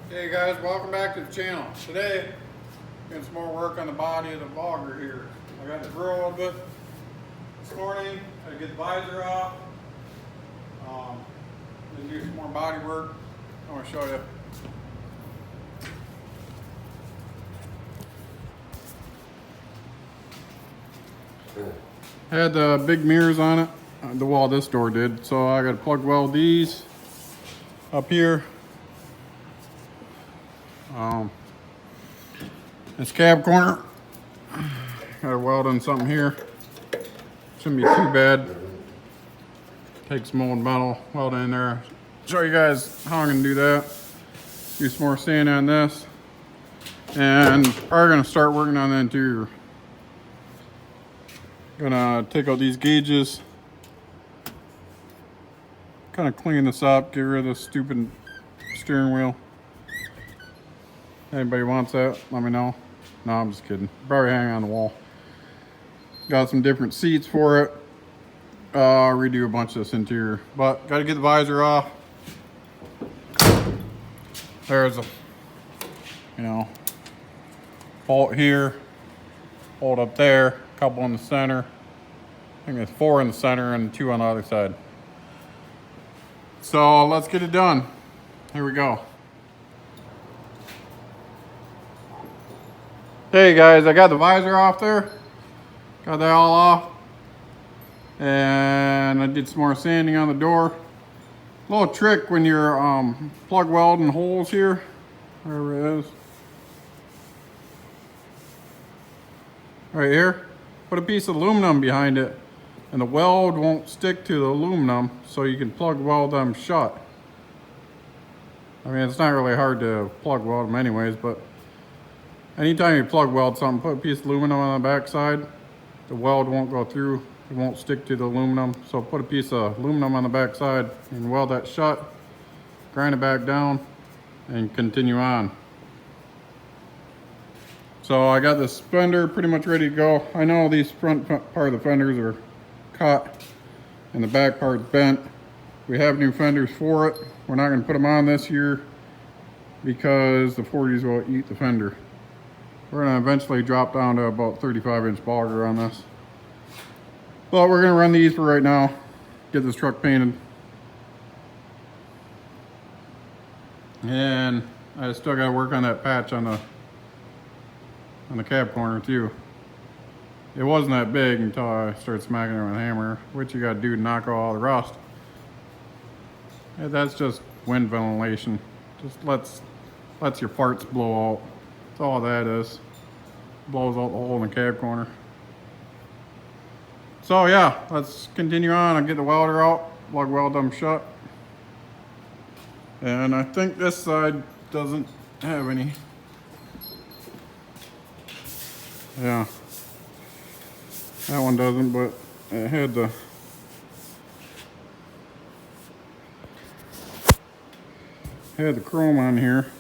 Hey guys, welcome back to the channel. Today, getting some more work on the body of the bogger here. I got to drill a little bit this morning. I got to get the visor off. Then do some more body work. I want to show you. Had the big mirrors on it. The wall this door did. So I got to plug weld these up here. This cab corner, got to weld on something here. Shouldn't be too bad. Take some old metal, weld it in there. Show you guys how I'm gonna do that. Do some more sand on this. And probably gonna start working on the interior. Gonna take out these gauges. Kind of clean this up, get rid of this stupid steering wheel. Anybody wants that, let me know. No, I'm just kidding. Probably hang on the wall. Got some different seats for it. Redo a bunch of this interior. But gotta get the visor off. There's a, bolt here. Bolt up there. A couple in the center. I think there's 4 in the center and 2 on the other side. So let's get it done. Here we go. Hey guys, I got the visor off there. Got that all off. And I did some more sanding on the door. Little trick when you're plug welding holes here, wherever it is. Right here, put a piece of aluminum behind it and the weld won't stick to the aluminum, so you can plug weld them shut. I mean, it's not really hard to plug weld them anyways, but anytime you plug weld something, put a piece of aluminum on the back side. The weld won't go through. It won't stick to the aluminum. So put a piece of aluminum on the back side and weld that shut. Grind it back down and continue on. So I got this fender pretty much ready to go. I know these front part of the fenders are cut and the back part's bent. We have new fenders for it. We're not going to put them on this year because the 40s will eat the fender. We're going to eventually drop down to about 35-inch bogger on this. But we're going to run these for right now. Get this truck painted. And I still got to work on that patch on the cab corner too. It wasn't that big until I started smacking it with a hammer, which you got to do to knock out all the rust. And that's just wind ventilation. Just lets your parts blow out. That's all that is. Blows out the hole in the cab corner. So yeah, let's continue on. I'll get the welder out, plug weld them shut. And I think this side doesn't have any. Yeah. That one doesn't, but it had the chrome on here.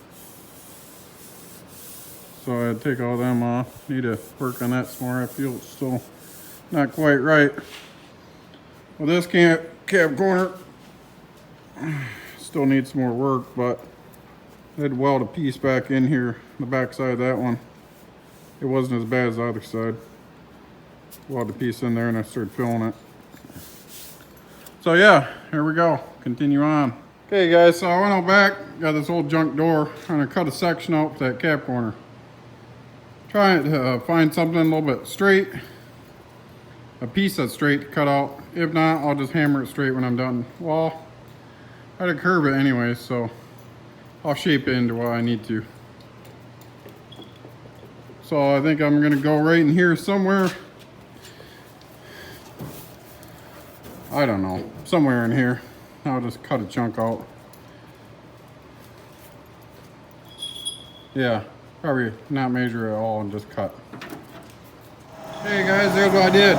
So I had to take all them off. Need to work on that some more. I feel it's still not quite right. Well, this cab corner still needs some more work, but I had to weld a piece back in here, the back side of that one. It wasn't as bad as the other side. Weld a piece in there and I started filling it. So yeah, here we go. Continue on. Okay guys, so I went out back, got this old junk door. I'm gonna cut a section out with that cab corner. Trying to find something a little bit straight. A piece that's straight to cut out. If not, I'll just hammer it straight when I'm done. Well, I had to curve it anyway, so I'll shape it into what I need to. So I think I'm gonna go right in here somewhere. I don't know, somewhere in here. I'll just cut a chunk out. Yeah, probably not measure at all and just cut. Hey guys, there's what I did.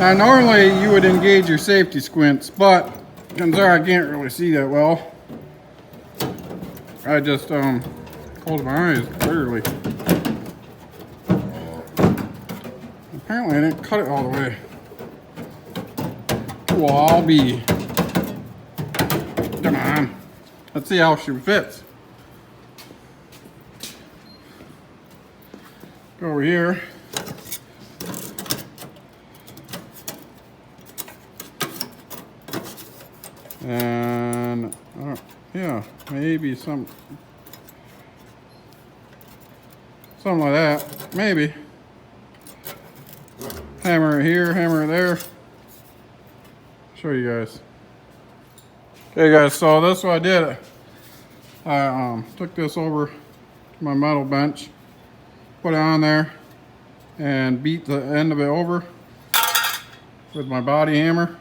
Now normally you would engage your safety squints, but since I can't really see that well, I just closed my eyes clearly. Apparently I didn't cut it all the way. Well, I'll be. Come on. Let's see how she fits. Go over here. And yeah, maybe something like that. Maybe. Hammer it here, hammer it there. Show you guys. Okay guys, so that's what I did. I took this over to my metal bench, put it on there, and beat the end of it over with my body hammer.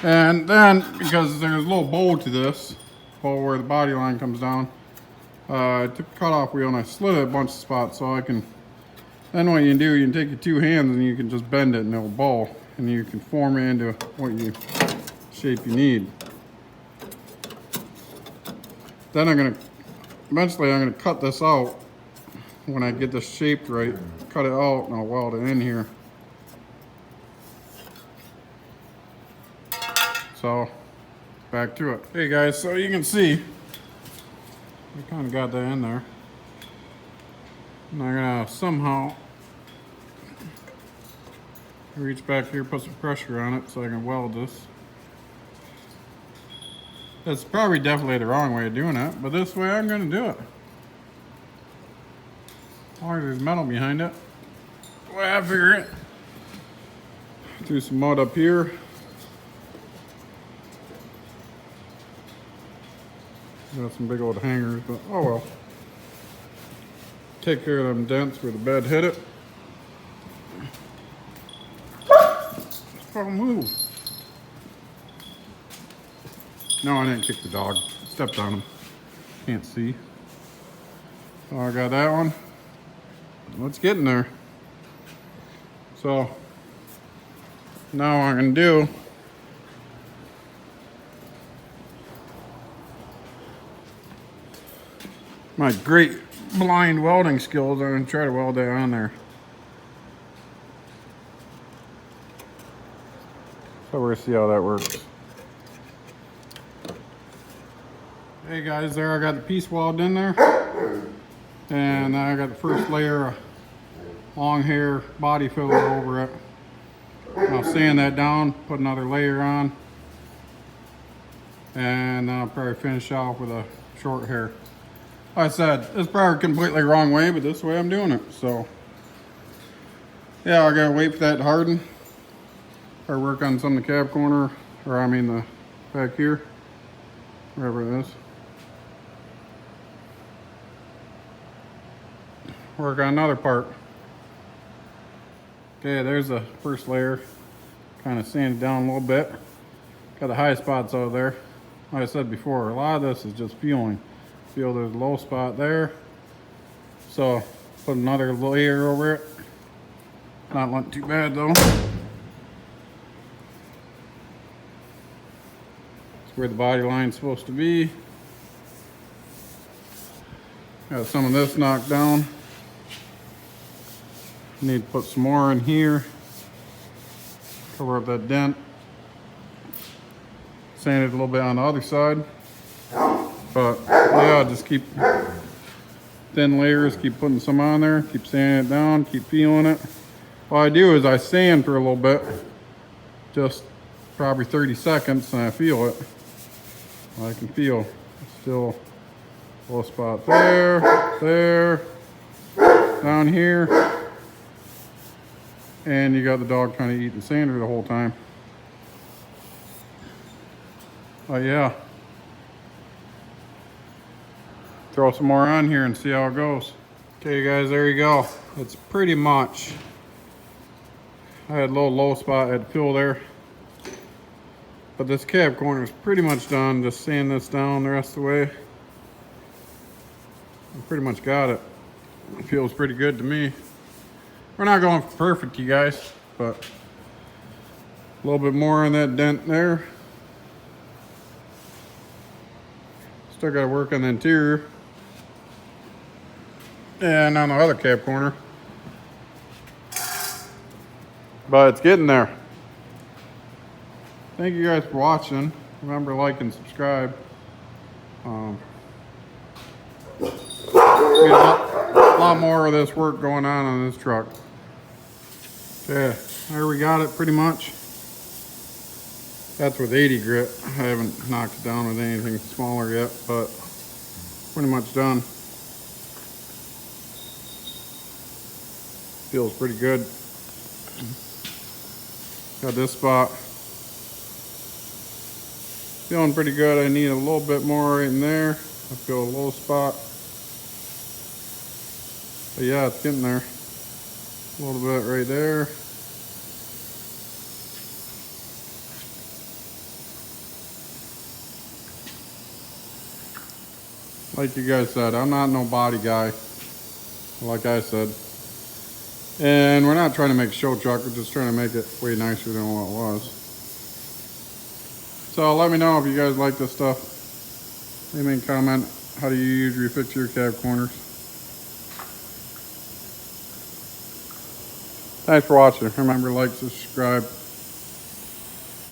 And then, because there's a little bow to this, bow where the body line comes down, I took a cutoff wheel and I slid it a bunch of spots so I can, then what you can do, you can take your two hands and you can just bend it and it'll bow, and you can form it into what shape you need. Then eventually I'm gonna cut this out when I get this shaped right. Cut it out and I'll weld it in here. So, back to it. Hey guys, so you can see, I kind of got that in there. And I'm gonna somehow reach back here, put some pressure on it so I can weld this. That's probably definitely the wrong way of doing it, but this way I'm gonna do it. As long as there's metal behind it. The way I figure it. Do some mud up here. Got some big old hangers, but oh well. Take care of them dents where the bed hit it. Oh, move. No, I didn't kick the dog. Stepped on him. Can't see. So I got that one. Let's get in there. So now what I'm gonna do, my great blind welding skills, I'm gonna try to weld that on there. So we're gonna see how that works. Hey guys, there I got the piece welded in there. And I got the first layer of long hair body filler over it. I'll sand that down, put another layer on. And then I'll probably finish off with a short hair. Like I said, it's probably completely wrong way, but this way I'm doing it. So yeah, I gotta wait for that to harden. Or work on some of the cab corner, or I mean the back here, wherever it is. Work on another part. Okay, there's the first layer. Kind of sand it down a little bit. Got the high spots over there. Like I said before, a lot of this is just feeling. Feel there's a low spot there. So put another layer over it. Not looking too bad though. It's where the body line's supposed to be. Got some of this knocked down. Need to put some more in here. Cover up that dent. Sand it a little bit on the other side. But yeah, just keep thin layers, keep putting some on there, keep sanding it down, keep feeling it. What I do is I sand for a little bit, just probably 30 seconds, and I feel it. I can feel still a little spot there, down here. And you got the dog kind of eating sander the whole time. Oh yeah. Throw some more on here and see how it goes. Okay guys, there you go. It's pretty much, I had a little low spot I had to fill there. But this cab corner is pretty much done. Just sand this down the rest of the way. I pretty much got it. It feels pretty good to me. We're not going for perfect, you guys, but a little bit more on that dent there. Still got to work on the interior. And on the other cab corner. But it's getting there. Thank you guys for watching. Remember, like and subscribe. lot more of this work going on this truck. Okay, there we got it pretty much. That's with 80 grit. I haven't knocked it down with anything smaller yet, but pretty much done. Feels pretty good. Got this spot. Feeling pretty good. I need a little bit more right in there. I feel a little spot. But yeah, it's getting there. A little bit right there. Like you guys said, I'm not no body guy, like I said. And we're not trying to make a show truck, we're just trying to make it way nicer than what it was. So let me know if you guys like this stuff. Leave me a comment. How do you usually fix your cab corners? Thanks for watching. Remember, like, subscribe.